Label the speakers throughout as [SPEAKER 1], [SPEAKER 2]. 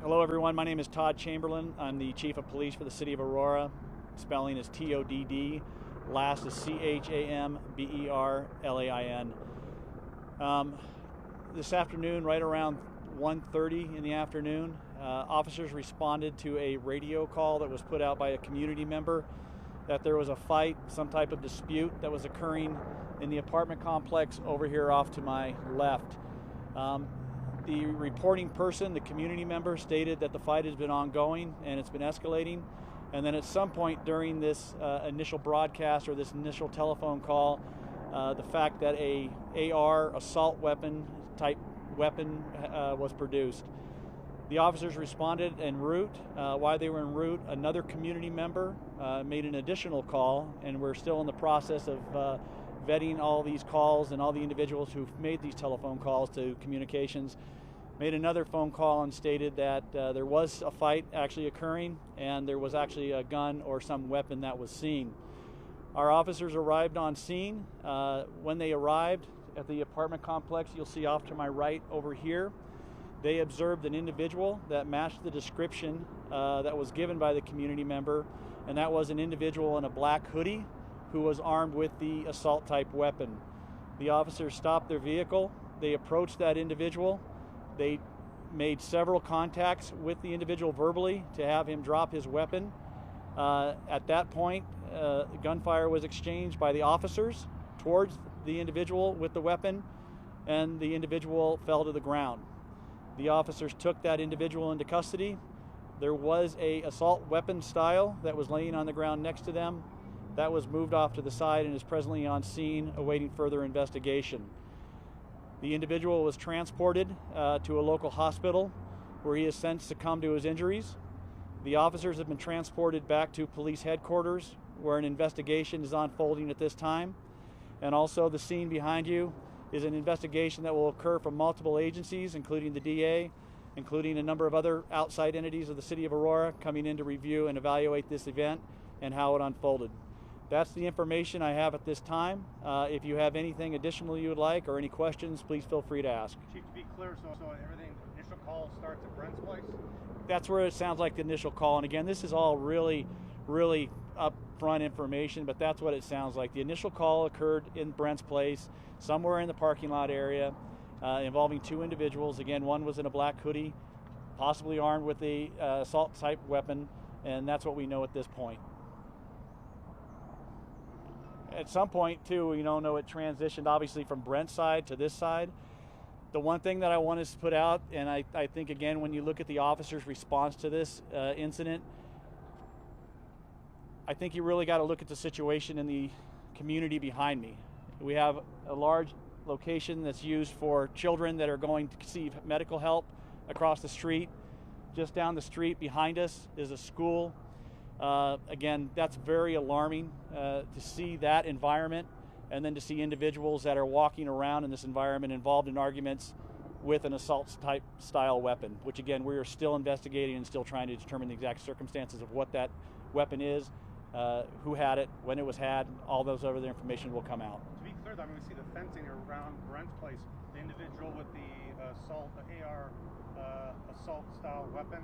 [SPEAKER 1] Hello everyone, my name is Todd Chamberlain. I'm the Chief of Police for the City of Aurora. Spelling is T-O-D-D, last is C-H-A-M-B-E-R-L-A-I-N. This afternoon, right around 1:30 in the afternoon, officers responded to a radio call that was put out by a community member that there was a fight, some type of dispute that was occurring in the apartment complex over here off to my left. The reporting person, the community member, stated that the fight has been ongoing and it's been escalating. And then at some point during this initial broadcast or this initial telephone call, the fact that a AR, assault weapon type weapon was produced. The officers responded en route. While they were en route, another community member made an additional call, and we're still in the process of vetting all these calls, and all the individuals who've made these telephone calls to communications made another phone call and stated that there was a fight actually occurring and there was actually a gun or some weapon that was seen. Our officers arrived on scene. When they arrived at the apartment complex, you'll see off to my right over here, they observed an individual that matched the description that was given by the community member, and that was an individual in a black hoodie who was armed with the assault type weapon. The officers stopped their vehicle. They approached that individual. They made several contacts with the individual verbally to have him drop his weapon. At that point, gunfire was exchanged by the officers towards the individual with the weapon, and the individual fell to the ground. The officers took that individual into custody. There was a assault weapon style that was laying on the ground next to them. That was moved off to the side and is presently on scene awaiting further investigation. The individual was transported to a local hospital where he has since succumbed to his injuries. The officers have been transported back to police headquarters where an investigation is unfolding at this time. And also the scene behind you is an investigation that will occur from multiple agencies, including the DA, including a number of other outside entities of the City of Aurora coming in to review and evaluate this event and how it unfolded. That's the information I have at this time. If you have anything additional you would like or any questions, please feel free to ask.
[SPEAKER 2] Chief, to be clear, so everything, initial call starts at Brent's place?
[SPEAKER 1] That's where it sounds like the initial call. And again, this is all really upfront information, but that's what it sounds like. The initial call occurred in Brent's place, somewhere in the parking lot area, involving two individuals. Again, one was in a black hoodie, possibly armed with a assault type weapon, and that's what we know at this point. At some point, too, we don't know, it transitioned obviously from Brent's side to this side. The one thing that I want to put out, and I think, again, when you look at the officers' response to this incident, I think you really got to look at the situation in the community behind me. We have a large location that's used for children that are going to receive medical help across the street. Just down the street behind us is a school. Again, that's very alarming to see that environment, and then to see individuals that are walking around in this environment involved in arguments with an assault type style weapon, which again, we are still investigating and still trying to determine the exact circumstances of what that weapon is, who had it, when it was had. All those other information will come out.
[SPEAKER 2] To be clear, though, I mean, we see the fencing around Brent's place. The individual with the AR assault style weapon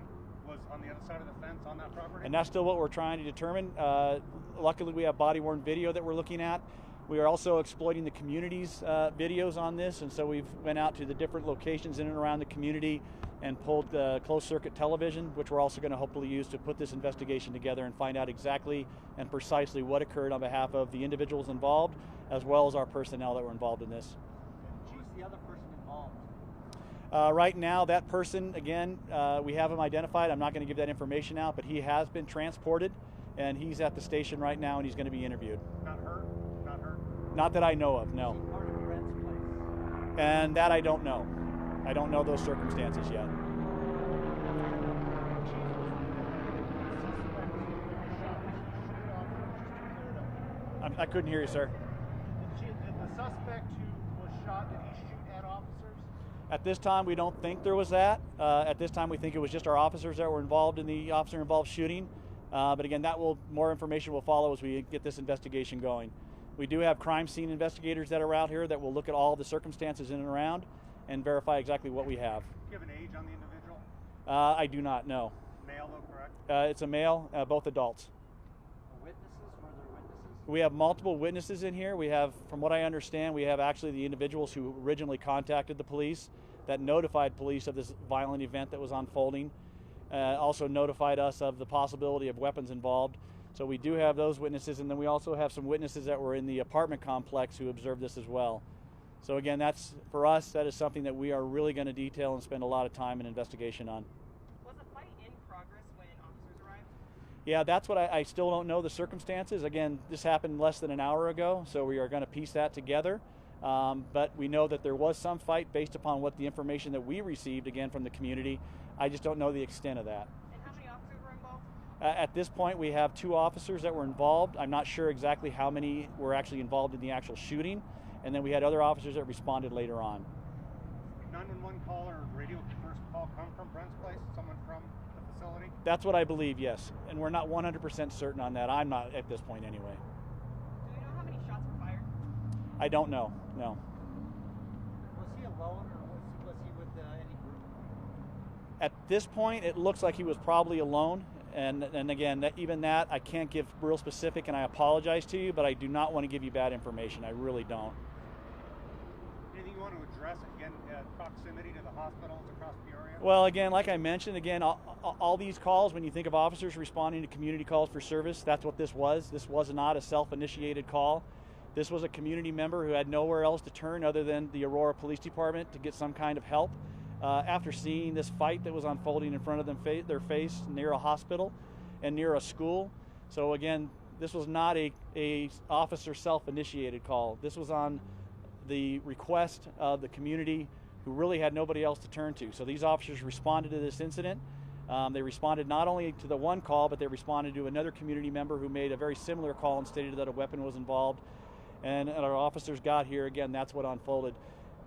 [SPEAKER 2] was on the other side of the fence on that property?
[SPEAKER 1] And that's still what we're trying to determine. Luckily, we have body-worn video that we're looking at. We are also exploiting the community's videos on this, and so we've went out to the different locations in and around the community and pulled closed-circuit television, which we're also going to hopefully use to put this investigation together and find out exactly and precisely what occurred on behalf of the individuals involved, as well as our personnel that were involved in this.
[SPEAKER 3] Who's the other person involved?
[SPEAKER 1] Right now, that person, again, we have him identified. I'm not going to give that information out, but he has been transported, and he's at the station right now, and he's going to be interviewed.
[SPEAKER 2] Not hurt? Not hurt?
[SPEAKER 1] Not that I know of, no.
[SPEAKER 3] Is he part of Brent's place?
[SPEAKER 1] And that I don't know. I don't know those circumstances yet. I couldn't hear you, sir.
[SPEAKER 2] Did the suspect who was shot, did he shoot at officers?
[SPEAKER 1] At this time, we don't think there was that. At this time, we think it was just our officers that were involved in the officer-involved shooting. But again, more information will follow as we get this investigation going. We do have crime scene investigators that are out here that will look at all the circumstances in and around and verify exactly what we have.
[SPEAKER 2] Do you have an age on the individual?
[SPEAKER 1] I do not know.
[SPEAKER 2] Male though, correct?
[SPEAKER 1] It's a male, both adults.
[SPEAKER 3] Witnesses? Were there witnesses?
[SPEAKER 1] We have multiple witnesses in here. We have, from what I understand, we have actually the individuals who originally contacted the police that notified police of this violent event that was unfolding. Also notified us of the possibility of weapons involved. So we do have those witnesses, and then we also have some witnesses that were in the apartment complex who observed this as well. So again, that's, for us, that is something that we are really going to detail and spend a lot of time and investigation on.
[SPEAKER 4] Was a fight in progress when officers arrived?
[SPEAKER 1] Yeah, that's what I still don't know the circumstances. Again, this happened less than an hour ago, so we are going to piece that together. But we know that there was some fight based upon what the information that we received, again, from the community. I just don't know the extent of that.
[SPEAKER 4] And how many officers were involved?
[SPEAKER 1] At this point, we have 2 officers that were involved. I'm not sure exactly how many were actually involved in the actual shooting. And then we had other officers that responded later on.
[SPEAKER 2] 911 call or radio first call come from Brent's place? Someone from the facility?
[SPEAKER 1] That's what I believe, yes. And we're not 100% certain on that. I'm not at this point anyway.
[SPEAKER 4] Do you know how many shots were fired?
[SPEAKER 1] I don't know, no.
[SPEAKER 3] Was he alone or was he with any group?
[SPEAKER 1] At this point, it looks like he was probably alone. And again, even that, I can't give real specific, and I apologize to you, but I do not want to give you bad information. I really don't.
[SPEAKER 2] Anything you want to address, again, proximity to the hospitals across Peoria?
[SPEAKER 1] Well, again, like I mentioned, again, all these calls, when you think of officers responding to community calls for service, that's what this was. This was not a self-initiated call. This was a community member who had nowhere else to turn other than the Aurora Police Department to get some kind of help. After seeing this fight that was unfolding in front of their face near a hospital and near a school. So again, this was not a officer self-initiated call. This was on the request of the community who really had nobody else to turn to. So these officers responded to this incident. They responded not only to the one call, but they responded to another community member who made a very similar call and stated that a weapon was involved. And our officers got here. Again, that's what unfolded.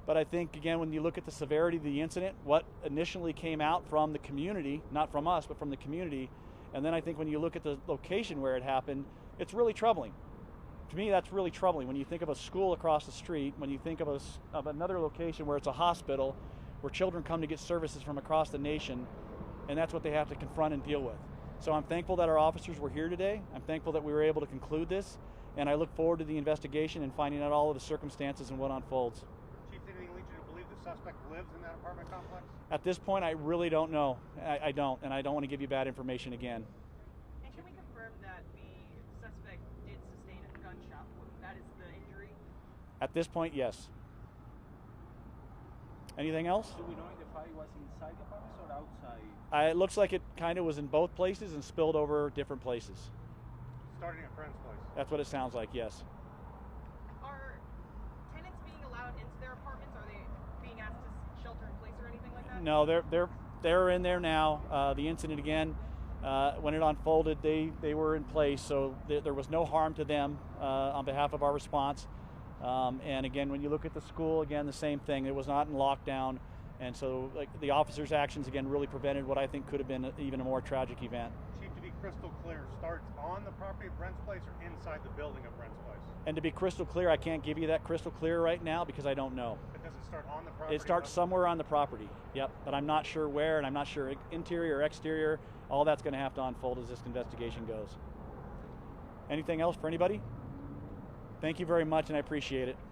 [SPEAKER 1] But I think, again, when you look at the severity of the incident, what initially came out from the community, not from us, but from the community, and then I think when you look at the location where it happened, it's really troubling. To me, that's really troubling. When you think of a school across the street, when you think of another location where it's a hospital, where children come to get services from across the nation, and that's what they have to confront and deal with. So I'm thankful that our officers were here today. I'm thankful that we were able to conclude this, and I look forward to the investigation and finding out all of the circumstances and what unfolds.
[SPEAKER 2] Anything leads you to believe the suspect lives in that apartment complex?
[SPEAKER 1] At this point, I really don't know. I don't, and I don't want to give you bad information again.
[SPEAKER 4] And can we confirm that the suspect did sustain a gunshot wound? That is the injury?
[SPEAKER 1] At this point, yes. Anything else?
[SPEAKER 5] Do we know if the fight was inside the apartments or outside?
[SPEAKER 1] It looks like it kind of was in both places and spilled over different places.
[SPEAKER 2] Starting at Brent's place?
[SPEAKER 1] That's what it sounds like, yes.
[SPEAKER 4] Are tenants being allowed into their apartments? Are they being asked to shelter in place or anything like that?
[SPEAKER 1] No, they're in there now. The incident again, when it unfolded, they were in place, so there was no harm to them on behalf of our response. And again, when you look at the school, again, the same thing. It was not in lockdown, and so like the officers' actions again really prevented what I think could have been even a more tragic event.
[SPEAKER 2] Chief, to be crystal clear, starts on the property of Brent's place or inside the building of Brent's place?
[SPEAKER 1] And to be crystal clear, I can't give you that crystal clear right now because I don't know.
[SPEAKER 2] But does it start on the property?
[SPEAKER 1] It starts somewhere on the property, yep, but I'm not sure where, and I'm not sure interior or exterior. All that's going to have to unfold as this investigation goes. Anything else for anybody? Thank you very much, and I appreciate it.